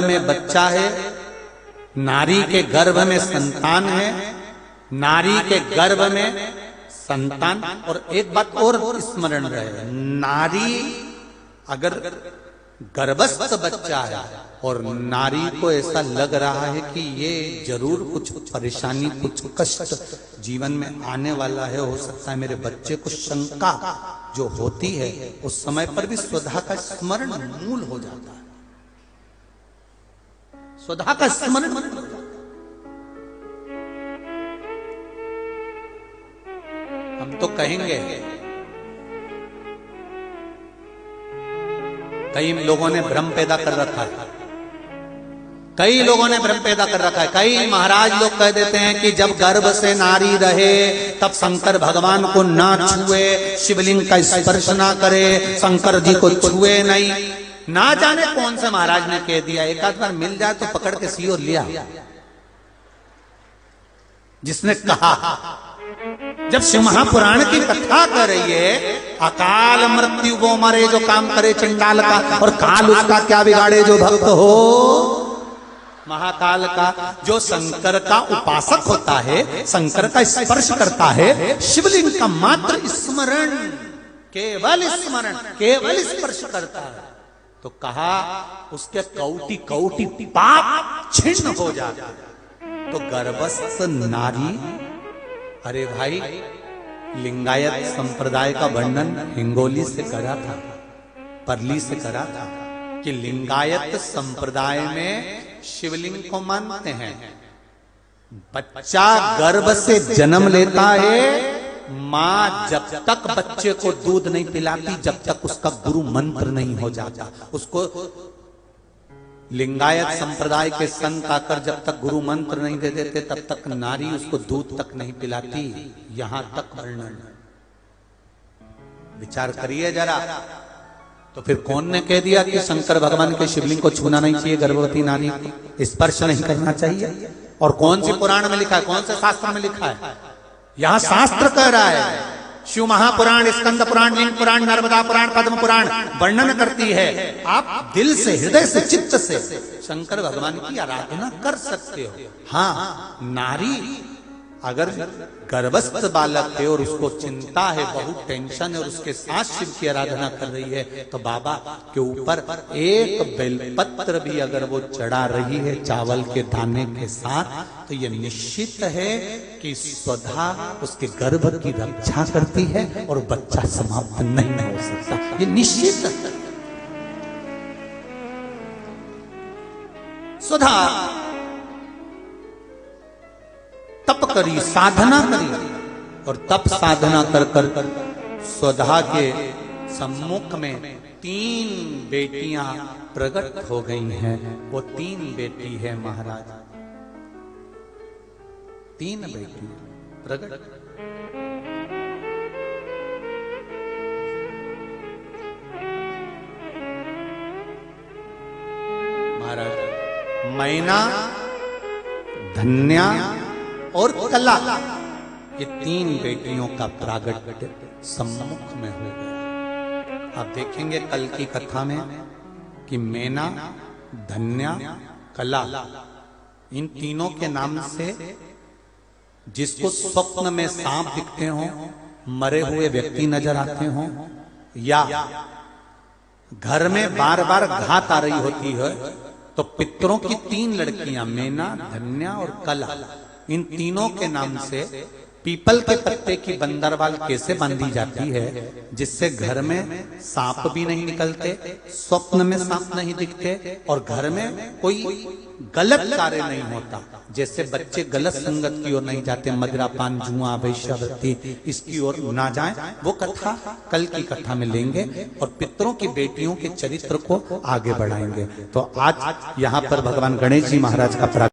में बच्चा है, नारी के गर्भ में संतान है, नारी के गर्भ में संतान। और एक बात और स्मरण रहे, नारी अगर गर्भस्थ बच्चा है और नारी को ऐसा लग रहा है कि ये जरूर कुछ परेशानी, कुछ कष्ट जीवन में आने वाला है, हो सकता है मेरे बच्चे को, शंका जो होती है उस समय पर भी स्वधा का स्मरण मूल हो जाता है। स्वधा का स्मरण मूल हो जाता है। हम तो कहेंगे, कई लोगों ने भ्रम पैदा कर रखा है, कई लोगों ने भ्रम पैदा कर रखा है। कई महाराज लोग कह देते हैं कि जब गर्भ से नारी रहे तब शंकर भगवान को ना छुए, शिवलिंग का स्पर्श ना करे, शंकर जी को छुए नहीं। ना जाने कौन से महाराज ने कह दिया, एक आध बार मिल जाए तो पकड़ के सी और लिया। जिसने कहा, जब शिव महापुराण की कथा कर रही है, अकाल मृत्यु वो मरे जो काम करे चंडाल का, और काल उसका क्या बिगाड़े जो भक्त हो महाकाल का। जो शंकर का उपासक होता है, शंकर का स्पर्श करता है, शिवलिंग का मात्र स्मरण, केवल स्मरण, केवल स्पर्श करता है, तो कहा उसके कौटि कौटि पाप छिन्न हो जाता है। तो गर्भस्थ नारी, अरे भाई, लिंगायत संप्रदाय का वर्णन हिंगोली से करा था, परली से करा था कि लिंगायत संप्रदाय में शिवलिंग को मानते हैं। बच्चा गर्भ से जन्म लेता है, मां जब तक बच्चे को दूध नहीं पिलाती, जब तक उसका गुरु मंत्र नहीं हो जाता। उसको लिंगायत संप्रदाय के संत आकर जब तक गुरु मंत्र नहीं दे देते, तब तक नारी उसको दूध तक नहीं पिलाती। यहां तक वर्णन, विचार करिए जरा। तो फिर कौन ने कह दिया कि शंकर भगवान के शिवलिंग को छूना नहीं चाहिए, गर्भवती नारी को स्पर्श नहीं करना चाहिए? और कौन सी पुराण में लिखा है, कौन से शास्त्र में लिखा है? यहां शास्त्र कह रहा है, शिव महापुराण, स्कंद पुराण, लिंग पुराण, नर्मदा पुराण, पद्म पुराण वर्णन करती है। आप दिल से, हृदय से, चित्त से शंकर भगवान की आराधना कर सकते हो। हाँ, नारी अगर गर्भस्थ बालक है और उसको चिंता है, बहुत टेंशन है, और उसके साथ शिव की आराधना कर रही है, तो बाबा के ऊपर एक बेलपत्र भी अगर वो चढ़ा रही है चावल के दाने के साथ, तो ये निश्चित है कि स्वधा उसके गर्भ की रक्षा करती है और बच्चा समाप्त नहीं हो सकता। ये निश्चित है। स्वधा तप करी, साधना करी, और तप साधना कर कर स्वधा के सम्मुख में 3 बेटियां प्रकट हो गई हैं। वो 3 बेटी है महाराज, 3 बेटी प्रकट। महाराज मैना, धन्या और कला, ये 3 बेटियों का प्रागट्य सम्मुख में हो गया। आप देखेंगे कल की कथा में कि मैना, धन्या, कला, इन तीनों के नाम से जिसको स्वप्न में सांप दिखते हो, मरे हुए व्यक्ति नजर आते हो, या घर में बार बार घात आ रही होती है, तो पितरों की 3 लड़कियां, मैना, धन्या और कला, इन तीनों के नाम से पीपल के पत्ते की बंदरवाल कैसे बांधी जाती है, जिससे घर में सांप भी नहीं निकलते, स्वप्न में सांप नहीं दिखते, और घर में कोई गलत कार्य नहीं होता। जैसे बच्चे गलत संगत की ओर नहीं जाते, मदिरा पान जुआ वैश्यावृत्ति इसकी ओर ना जाएं, वो कथा कल की कथा में लेंगे और पितरों की बेटियों के चरित्र को आगे बढ़ाएंगे। तो आज यहाँ पर भगवान गणेश जी महाराज का